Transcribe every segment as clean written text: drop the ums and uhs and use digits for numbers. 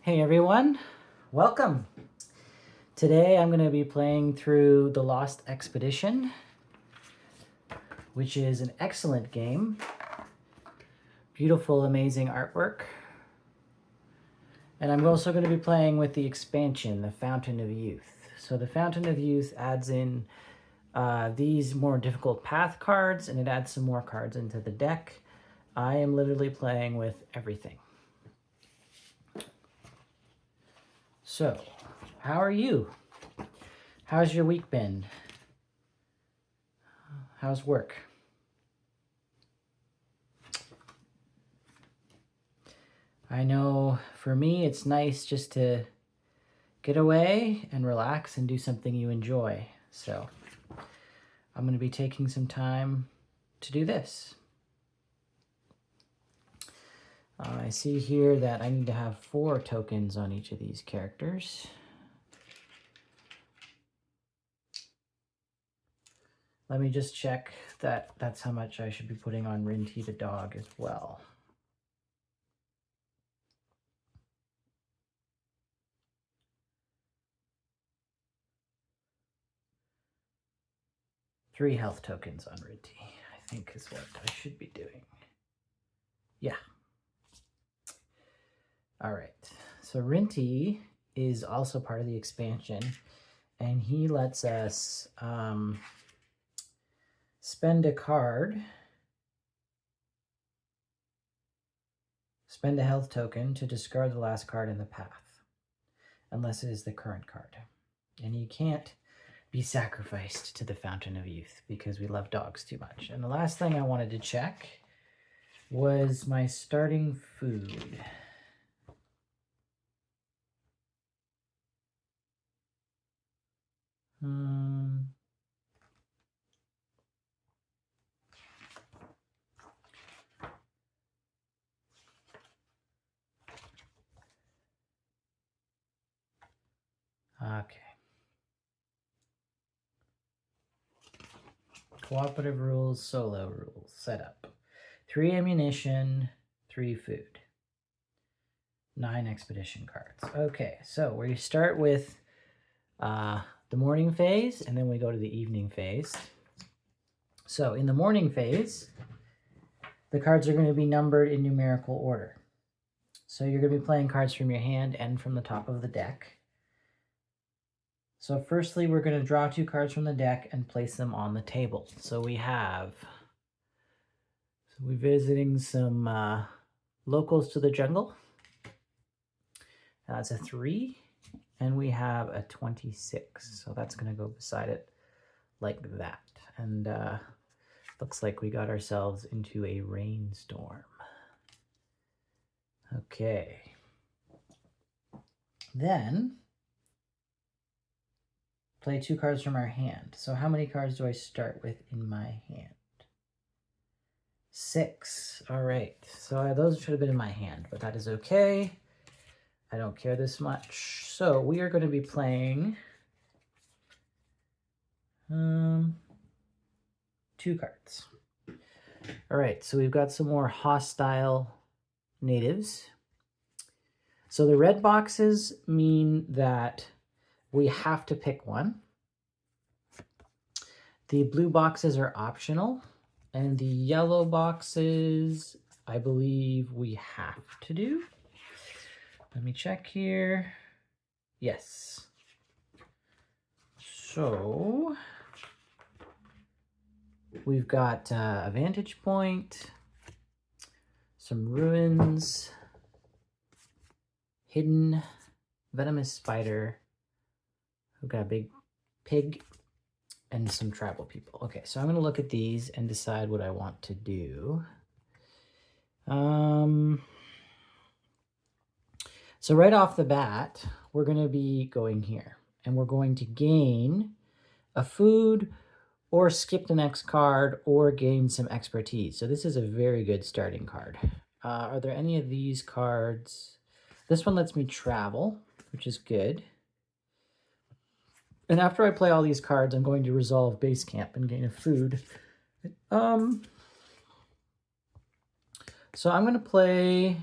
Hey everyone, welcome. Today I'm going to be playing through The Lost Expedition, which is an excellent game. Beautiful, amazing artwork. And I'm also going to be playing with the expansion, the Fountain of Youth. So the Fountain of Youth adds in these more difficult path cards, and it adds some more cards into the deck. I am literally playing with everything. So, how are you? How's your week been? How's work? I know for me, it's nice just to get away and relax and do something you enjoy. So I'm going to be taking some time to do this. I see here that I need to have 4 tokens on each of these characters. Let me just check that that's how much I should be putting on Rinty the dog as well. Three health tokens on Rinty, I think is what I should be doing. Yeah. All right. So Rinty is also part of the expansion, and he lets us spend a card, spend a health token to discard the last card in the path, unless it is the current card. And you can't be sacrificed to the Fountain of Youth because we love dogs too much. And the last thing I wanted to check was my starting food. Okay. Cooperative rules, solo rules, setup. 3 ammunition, 3 food. 9 expedition cards. Okay, so we start with the morning phase, and then we go to the evening phase. So in the morning phase, the cards are going to be numbered in numerical order. So you're going to be playing cards from your hand and from the top of the deck. So firstly, we're going to draw 2 cards from the deck and place them on the table. So we're visiting some locals to the jungle. That's a 3, and we have a 26. So that's going to go beside it like that. And looks like we got ourselves into a rainstorm. Okay. Then play 2 cards from our hand. So how many cards do I start with in my hand? 6. All right. So those should have been in my hand, but that is okay. I don't care this much. So we are going to be playing 2 cards. All right. So we've got some more hostile natives. So the red boxes mean that we have to pick one. The blue boxes are optional, and the yellow boxes, I believe we have to do. Let me check here. Yes. So we've got a vantage point, some ruins, hidden venomous spider, we've got a big pig, and some tribal people. Okay, so I'm going to look at these and decide what I want to do. So right off the bat, we're going to be going here, and we're going to gain a food or skip the next card or gain some expertise. So this is a very good starting card. Are there any of these cards? This one lets me travel, which is good. And after I play all these cards, I'm going to resolve base camp and gain a food. So I'm going to play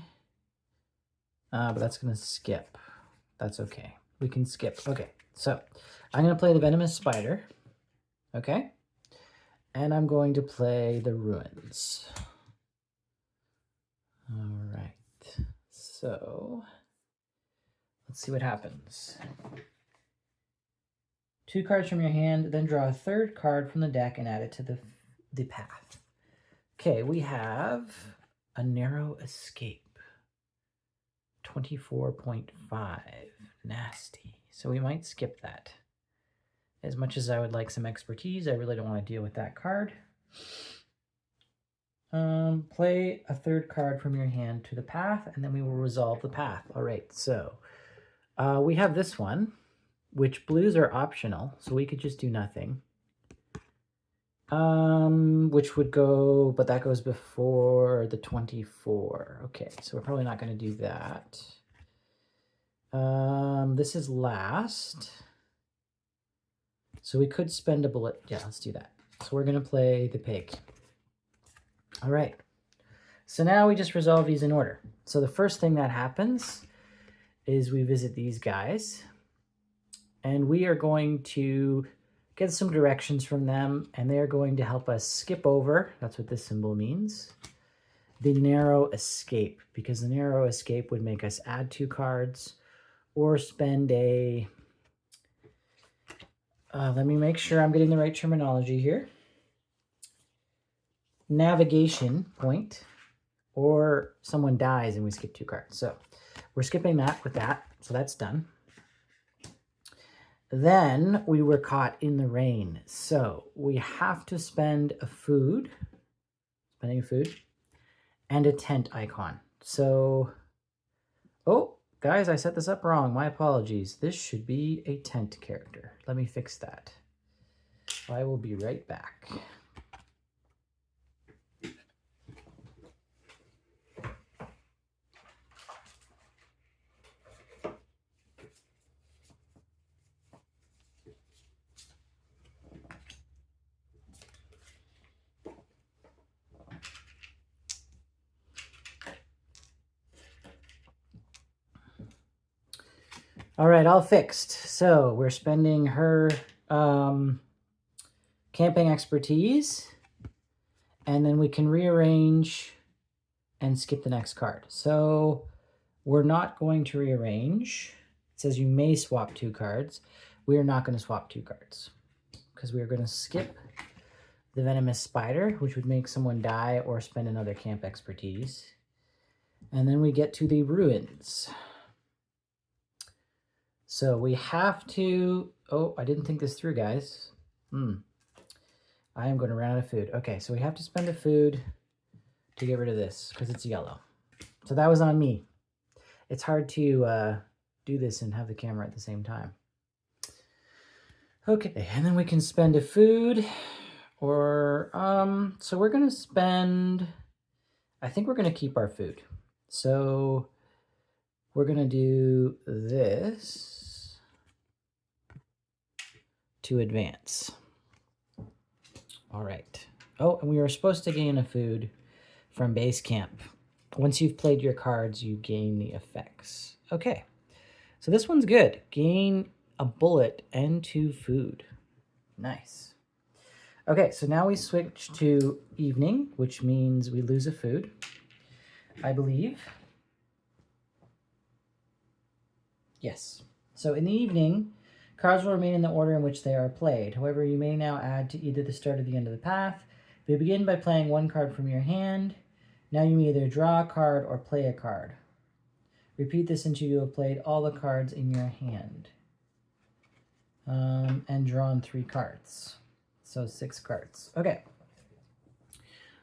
but that's going to skip. That's okay. We can skip. Okay, so I'm going to play the Venomous Spider. Okay. And I'm going to play the Ruins. All right. So let's see what happens. 2 cards from your hand, then draw a 3rd card from the deck and add it to the path. Okay, we have a Narrow Escape. 24.5. Nasty. So we might skip that. As much as I would like some expertise, I really don't want to deal with that card. Play a 3rd card from your hand to the path, and then we will resolve the path. All right, so we have this one, which blues are optional, so we could just do nothing. Which would go, but that goes before the 24. Okay, so we're probably not going to do that. This is last. So we could spend a bullet. Yeah, let's do that. So we're going to play the pig. All right. So now we just resolve these in order. So the first thing that happens is we visit these guys. And we are going to get some directions from them. And they're going to help us skip over. That's what this symbol means. The Narrow Escape. Because the Narrow Escape would make us add 2 cards. Or spend a... let me make sure I'm getting the right terminology here. Navigation point, or someone dies and we skip 2 cards. So we're skipping that with that. So that's done. Then we were caught in the rain. So we have to spend a food, spending a food, and a tent icon. So, oh, guys, I set this up wrong. My apologies. This should be a tent character. Let me fix that. I will be right back. All right, all fixed. So we're spending her camping expertise, and then we can rearrange and skip the next card. So we're not going to rearrange. It says you may swap 2 cards. We are not going to swap 2 cards because we are going to skip the Venomous Spider, which would make someone die or spend another camp expertise. And then we get to the Ruins. So we have to... Oh, I didn't think this through, guys. I am going to run out of food. Okay, so we have to spend a food to get rid of this because it's yellow. So that was on me. It's hard to do this and have the camera at the same time. Okay, and then we can spend a food or... so we're going to spend... I think we're going to keep our food. So we're going to do this to advance. All right. Oh, and we were supposed to gain a food from base camp. Once you've played your cards, you gain the effects. Okay. So this one's good. Gain a bullet and 2 food. Nice. Okay, so now we switch to evening, which means we lose a food, I believe. Yes. So in the evening, cards will remain in the order in which they are played. However, you may now add to either the start or the end of the path. We begin by playing 1 card from your hand. Now you may either draw a card or play a card. Repeat this until you have played all the cards in your hand. And drawn 3 cards. So 6 cards. Okay.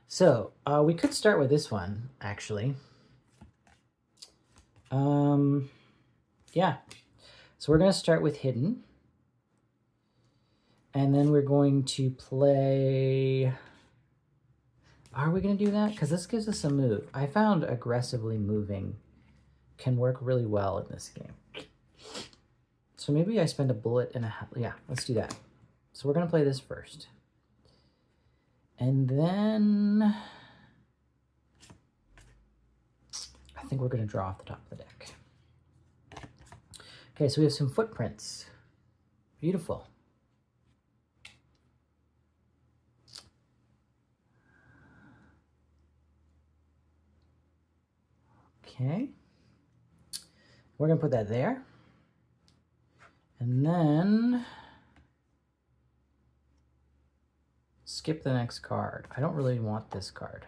So we could start with this one, actually. Yeah. So we're going to start with Hidden. And then we're going to play... Are we going to do that? Because this gives us a move. I found aggressively moving can work really well in this game. So maybe I spend a bullet and a... Yeah, let's do that. So we're going to play this first. And then... I think we're going to draw off the top of the deck. Okay, so we have some footprints. Beautiful. Okay. We're going to put that there. And then skip the next card. I don't really want this card.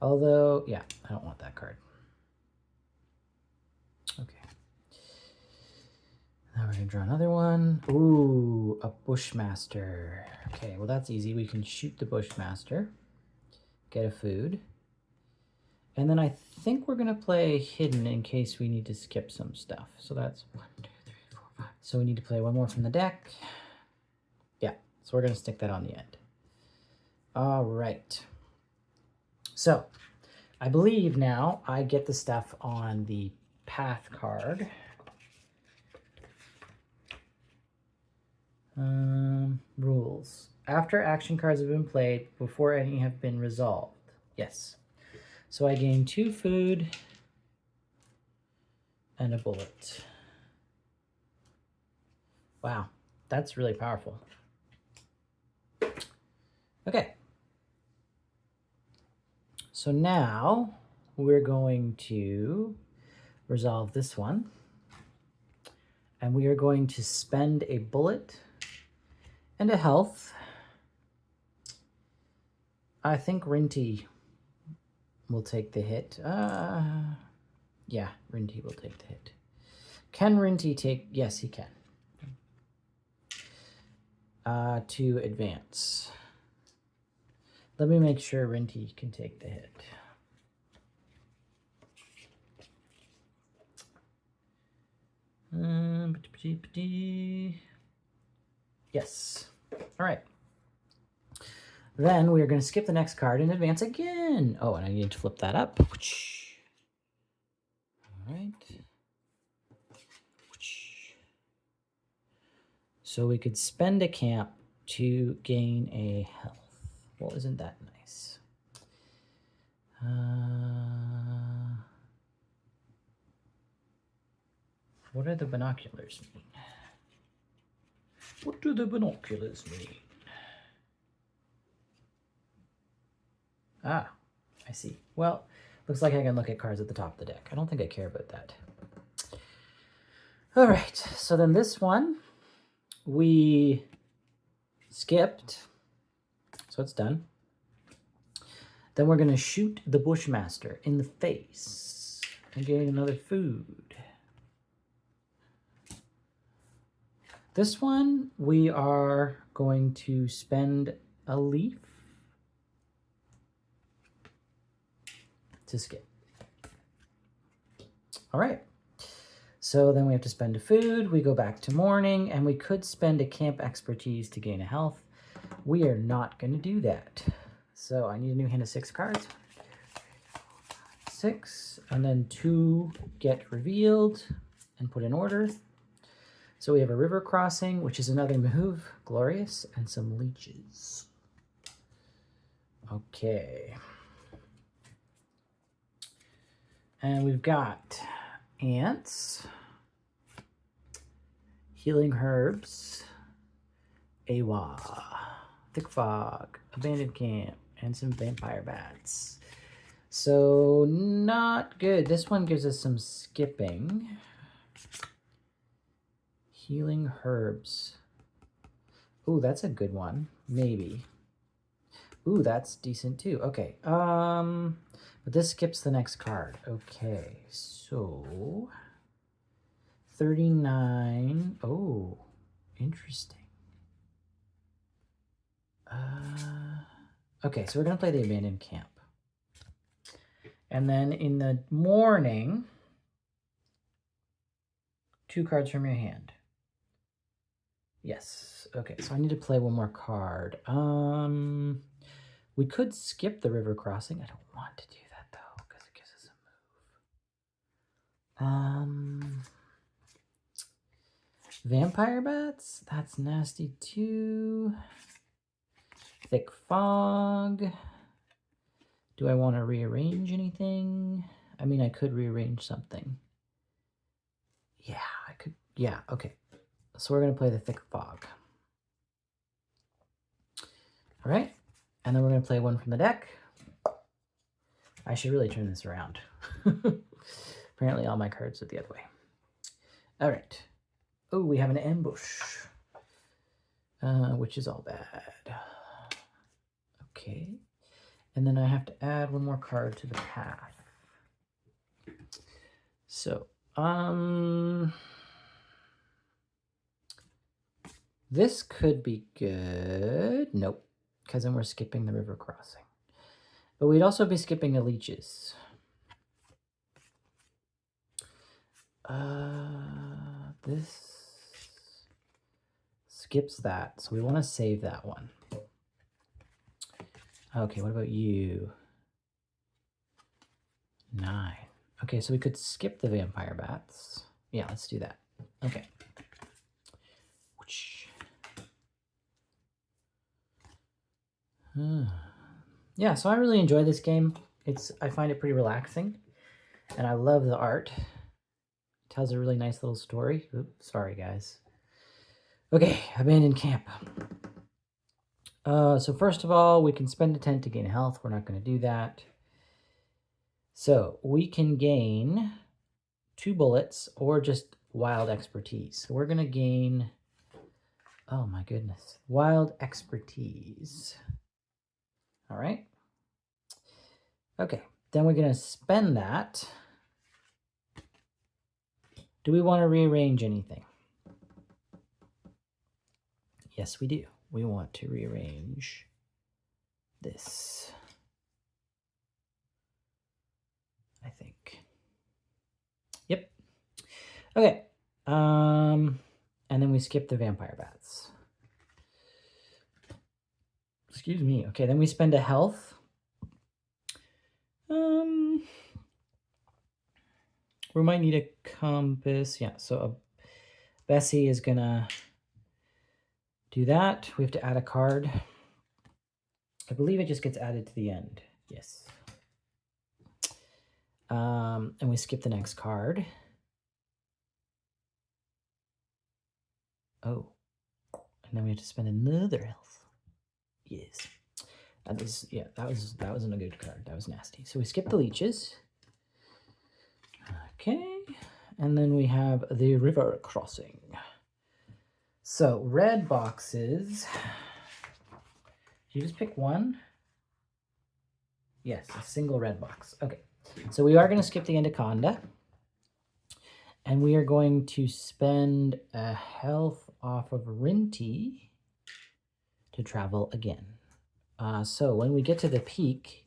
Although, yeah, I don't want that card. Okay. Now we're going to draw another one. Ooh, a Bushmaster. Okay, well that's easy. We can shoot the Bushmaster. Get a food. And then I think we're going to play hidden in case we need to skip some stuff. So that's 1, 2, 3, 4, 5. So we need to play one more from the deck. Yeah, so we're going to stick that on the end. All right. So I believe now I get the stuff on the path card. Rules. After action cards have been played, before any have been resolved. Yes. So I gain 2 food and a bullet. Wow, that's really powerful. Okay. So now we're going to resolve this one. And we are going to spend a bullet and a health. I think Rinty will take the hit. Yeah, Rinty will take the hit. Can Rinty take? Yes, he can. To advance. Let me make sure Rinty can take the hit. Yes. All right. Then we are going to skip the next card and advance again. Oh, and I need to flip that up. All right. So we could spend a camp to gain a health. Well, isn't that nice? What do the binoculars mean? What do the binoculars mean? Ah, I see. Well, looks like I can look at cards at the top of the deck. I don't think I care about that. All right, so then this one we skipped, so it's done. Then we're going to shoot the Bushmaster in the face and gain another food. This one, we are going to spend a leaf to skip. All right. So then we have to spend a food. We go back to morning, and we could spend a camp expertise to gain a health. We are not going to do that. So I need a new hand of 6 cards. 6, and then 2 get revealed and put in order. So we have a river crossing, which is another move, glorious, and some leeches. Okay. And we've got ants, healing herbs, Awa, thick fog, abandoned camp, and some vampire bats. So not good. This one gives us some skipping. Healing herbs. Ooh, that's a good one. Maybe. Ooh, that's decent too. Okay. But this skips the next card. Okay. So 39. Oh, interesting. Okay, so we're going to play the abandoned camp. And then in the morning, 2 cards from your hand. Yes. Okay, so I need to play one more card. We could skip the river crossing. I don't want to do that though, because it gives us a move. Vampire bats? That's nasty too. Thick fog. Do I want to rearrange anything? I mean, I could rearrange something. Yeah, I could Yeah, okay. So we're going to play the Thick Fog. All right. And then we're going to play one from the deck. I should really turn this around. Apparently all my cards are the other way. All right. Oh, we have an ambush, which is all bad. Okay. And then I have to add one more card to the path. So, this could be good. Nope, because then we're skipping the river crossing. But we'd also be skipping the leeches. This skips that, so we want to save that one. Okay, what about you? 9. Okay, so we could skip the vampire bats. Yeah, let's do that. Okay. Yeah, so I really enjoy this game. I find it pretty relaxing, and I love the art. It tells a really nice little story. Oops, sorry, guys. Okay, abandoned camp. So first of all, we can spend a tent to gain health. We're not going to do that. So we can gain 2 bullets or just wild expertise. So we're going to gain, oh my goodness, wild expertise. All right. Okay, then we're going to spend that. Do we want to rearrange anything? Yes, we do. We want to rearrange this, I think. Yep. Okay. And then we skip the vampire bats. Excuse me. Okay, then we spend a health. We might need a compass. Yeah, so Bessie is gonna do that. We have to add a card. I believe it just gets added to the end. Yes. And we skip the next card. Oh. And then we have to spend another health. Yes. That wasn't a good card. That was nasty. So we skip the leeches. Okay. And then we have the river crossing. So red boxes. Did you just pick one? Yes, a single red box. Okay. So we are going to skip the Anaconda. And we are going to spend a health off of Rinty to travel again. So when we get to the peak,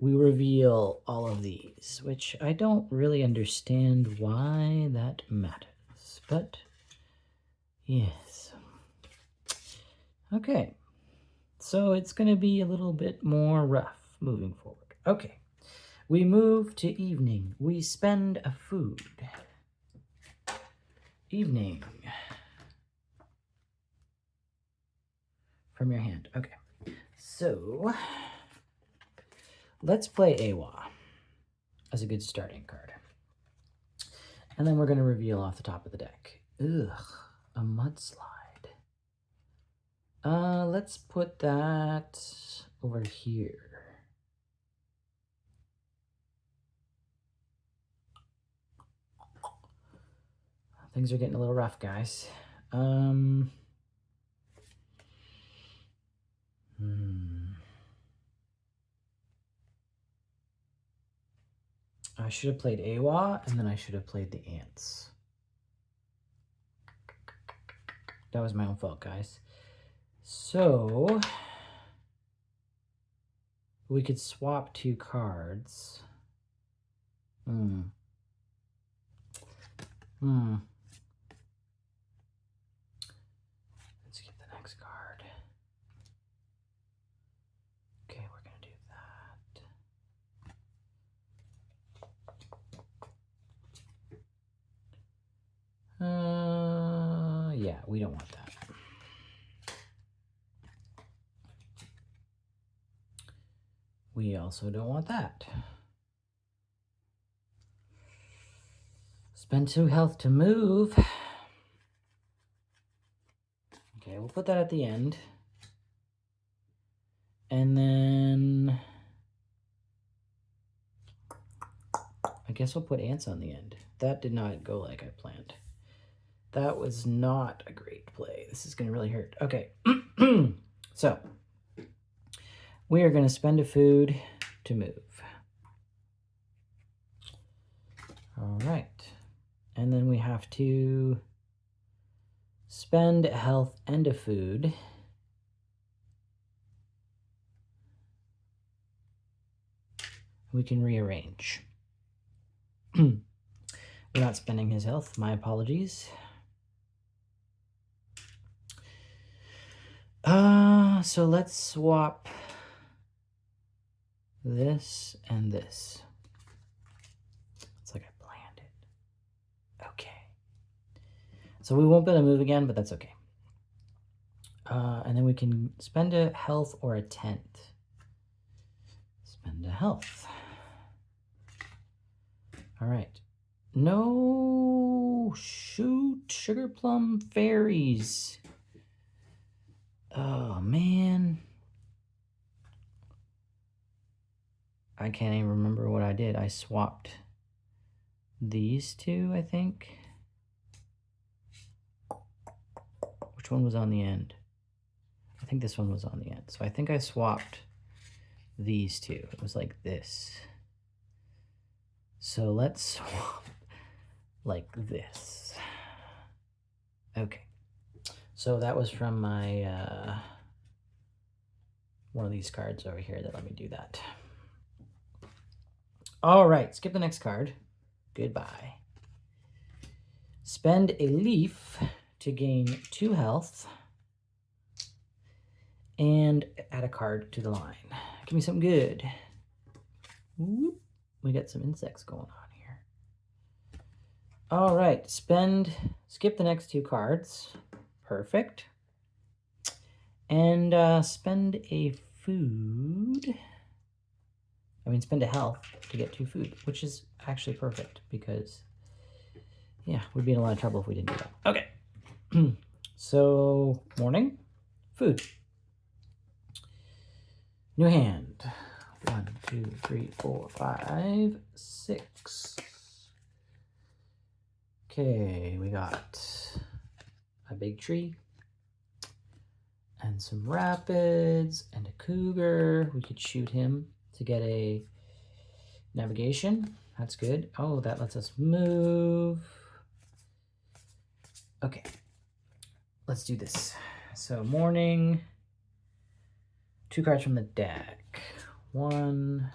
we reveal all of these, which I don't really understand why that matters, but yes. Okay, so it's going to be a little bit more rough moving forward. Okay, we move to evening. We spend a food. Evening. From your hand. Okay, so let's play Awa as a good starting card. And then we're going to reveal off the top of the deck. Ugh, a mudslide. Let's put that over here. Things are getting a little rough, guys. I should have played Awa, and then I should have played the ants. That was my own fault, guys. So we could swap 2 cards. Let's get the next card. Okay, we're going to do that. Yeah, we don't want that. We also don't want that. Spend 2 health to move. we'll put that at the end. And then I guess we'll put ants on the end. That did not go like I planned. That was not a great play. This is going to really hurt. Okay. So we are going to spend a food to move. All right. And then we have to spend a health and a food. We can rearrange. We're not spending his health. My apologies. So let's swap this and this. It's like I planned it. Okay. So we won't be able to move again, but that's okay. And then we can spend a health or a tent. Spend a health. All right. No, shoot, sugar plum fairies. Oh, man. I can't even remember what I did. I swapped these two, I think. Which one was on the end? I think this one was on the end. So I think I swapped these two. It was like this. So let's swap like this. Okay. So that was from my one of these cards over here that let me do that. All right, skip the next card. Goodbye. Spend a leaf to gain 2 health and add a card to the line. Give me something good. Whoop. We got some insects going on here. All right, skip the next 2 cards. Perfect. And spend a spend a health to get 2 food, which is actually perfect because, yeah, we'd be in a lot of trouble if we didn't do that. Okay. So, morning, food. New hand. 1, 2, 3, 4, 5, 6. Okay, we got a big tree and some rapids and a cougar. We could shoot him to get a navigation. That's good. Oh, that lets us move. Okay, let's do this. So morning, 2 cards from the deck. 1,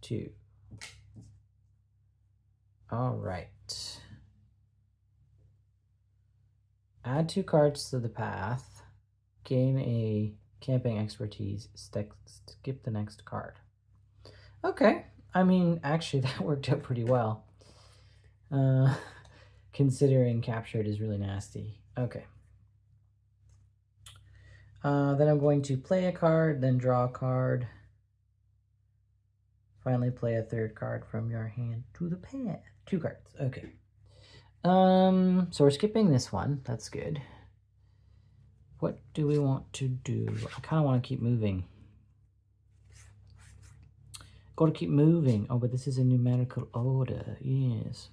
2. All right. Add 2 cards to the path. Gain a camping expertise. Skip the next card. Okay. I mean, actually, that worked out pretty well. Considering captured is really nasty. Okay. Then I'm going to play a card, then draw a card. Finally play a 3rd card from your hand to the pad. 2 cards. Okay. So we're skipping this one. That's good. What do we want to do? I kind of want to keep moving. Got to keep moving. Oh, but this is a numerical order. Yes.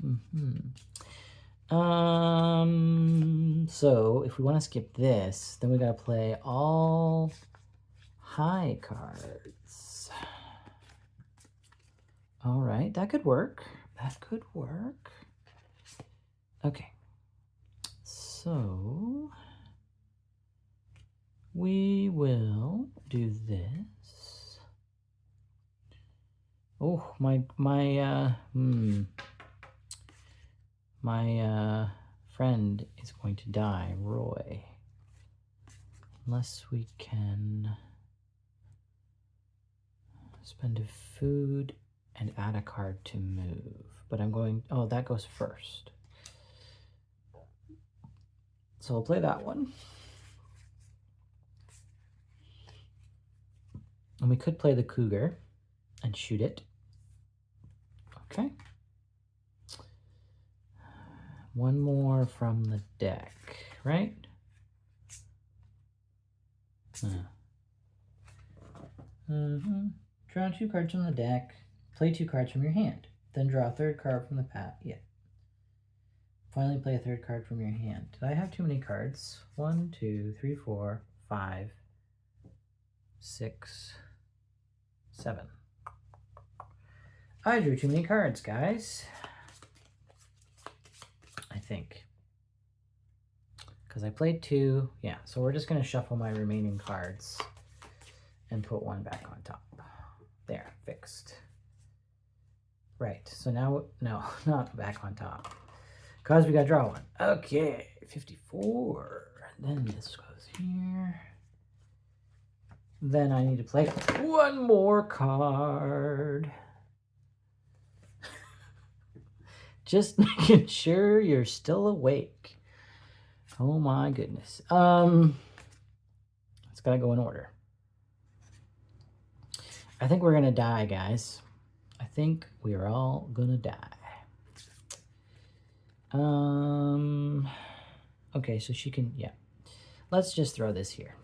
So if we want to skip this, then we got to play all high cards. All right, that could work. That could work. Okay. So we will do this. Oh, my friend is going to die, Roy. Unless we can spend a food and add a card to move. But I'm going, oh, that goes first. So I'll play that one. And we could play the cougar and shoot it. Okay. One more from the deck, right? Draw 2 cards from the deck. Play 2 cards from your hand. Then draw a third card from the pack. Yeah. Finally play a third card from your hand. Did I have too many cards? 1, 2, 3, 4, 5, 6, 7. I drew too many cards, guys. I think. Because I played 2. Yeah, so we're just going to shuffle my remaining cards and put 1 back on top. There, fixed. Right, so now, no, not back on top. Because we got to draw 1. Okay, 54. Then this goes here. Then I need to play 1 more card. Just making sure you're still awake. Oh my goodness. It's got to go in order. I think we're going to die, guys. I think we are all going to die. Okay, so she can, yeah. Let's just throw this here.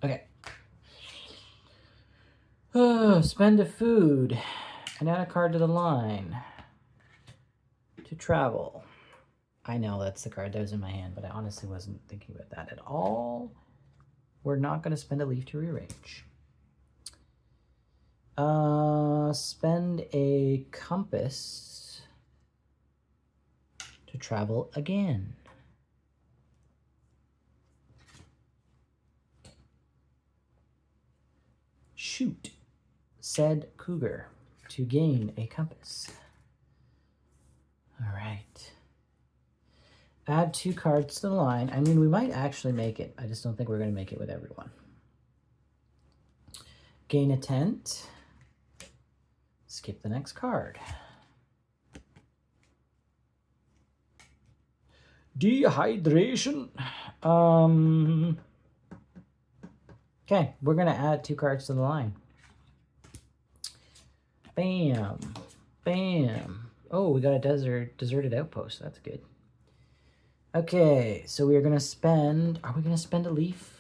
Okay. Spend a food and add a card to the line to travel. I know that's the card that was in my hand, but I honestly wasn't thinking about that at all. We're not going to spend a leaf to rearrange. Spend a compass to travel again. Shoot, said cougar, to gain a compass. All right. Add 2 cards to the line. I mean, we might actually make it. I just don't think we're going to make it with everyone. Gain a tent. Skip the next card. Dehydration. Okay, we're going to add 2 cards to the line. Bam. Bam. Oh, we got a deserted outpost. That's good. Okay, so we are going to spend... Are we going to spend a leaf?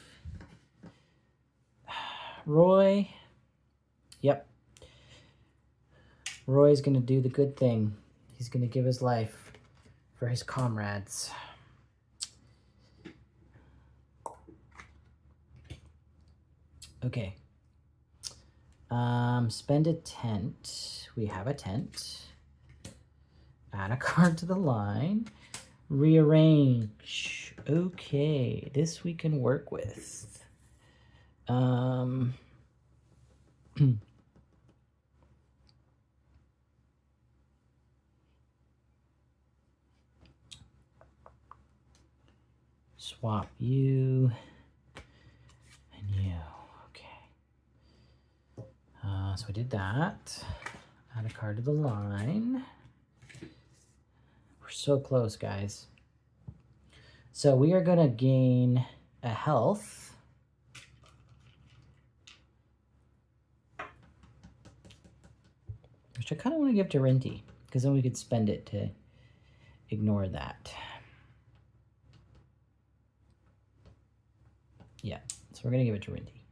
Roy. Yep. Roy's going to do the good thing. He's going to give his life for his comrades. Okay. Spend a tent. We have a tent. Add a card to the line. Rearrange. Okay, this we can work with. Swap you and you. Okay. So we did that. Add a card to the line. We're so close, guys. So we are going to gain a health. Which I kind of want to give to Rinty, because then we could spend it to ignore that. Yeah, so we're going to give it to Rinty.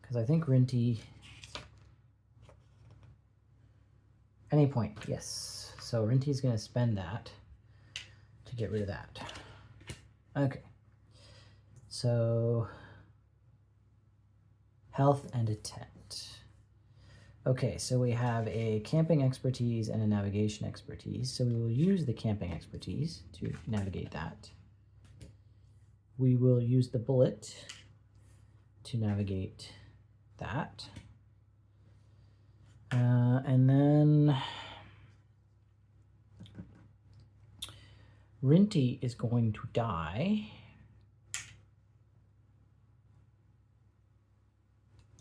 Because I think Rinty... Any point, yes. So Rinty's going to spend that to get rid of that. Okay. So... health and a tent. Okay, so we have a camping expertise and a navigation expertise. So we will use the camping expertise to navigate that. We will use the bullet to navigate that. And then Rinty is going to die.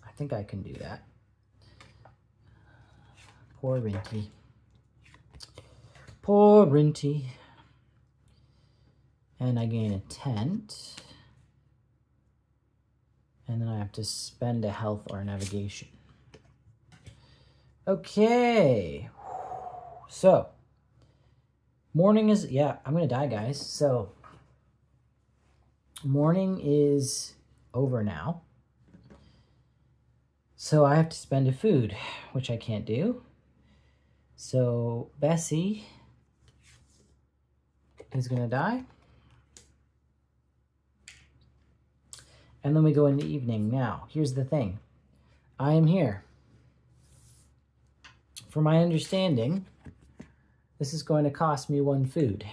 I think I can do that. Poor Rinty. Poor Rinty. And I gain a tent. And then I have to spend a health or a navigation. Okay. So, morning is... Yeah, I'm going to die, guys. So, morning is over now. So I have to spend a food, which I can't do. So Bessie is going to die. And then we go into evening. Now, here's the thing. I am here. For my understanding, this is going to cost me 1 food.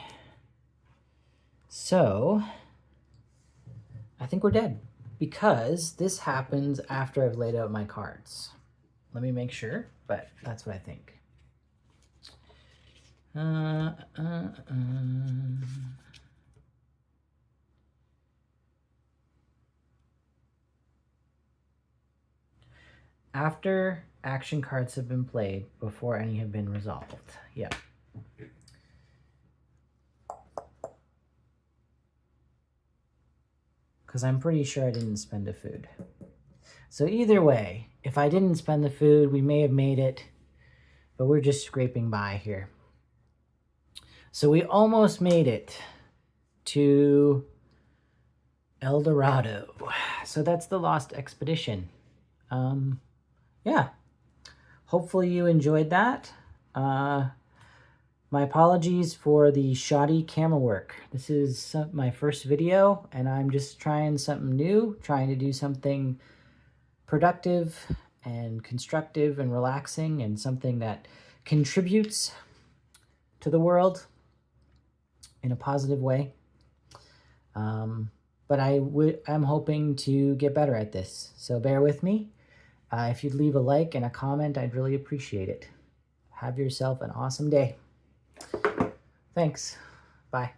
So, I think we're dead. Because this happens after I've laid out my cards. Let me make sure, but that's what I think. After action cards have been played, before any have been resolved. Yep. Because I'm pretty sure I didn't spend a food. So either way, if I didn't spend the food, we may have made it, but we're just scraping by here. So we almost made it to Eldorado. So that's the Lost Expedition. Yeah. Hopefully you enjoyed that. My apologies for the shoddy camera work. This is my first video, and I'm just trying something new, trying to do something productive and constructive and relaxing, and something that contributes to the world in a positive way. But I'm hoping to get better at this, so bear with me. If you'd leave a like and a comment, I'd really appreciate it. Have yourself an awesome day. Thanks. Bye.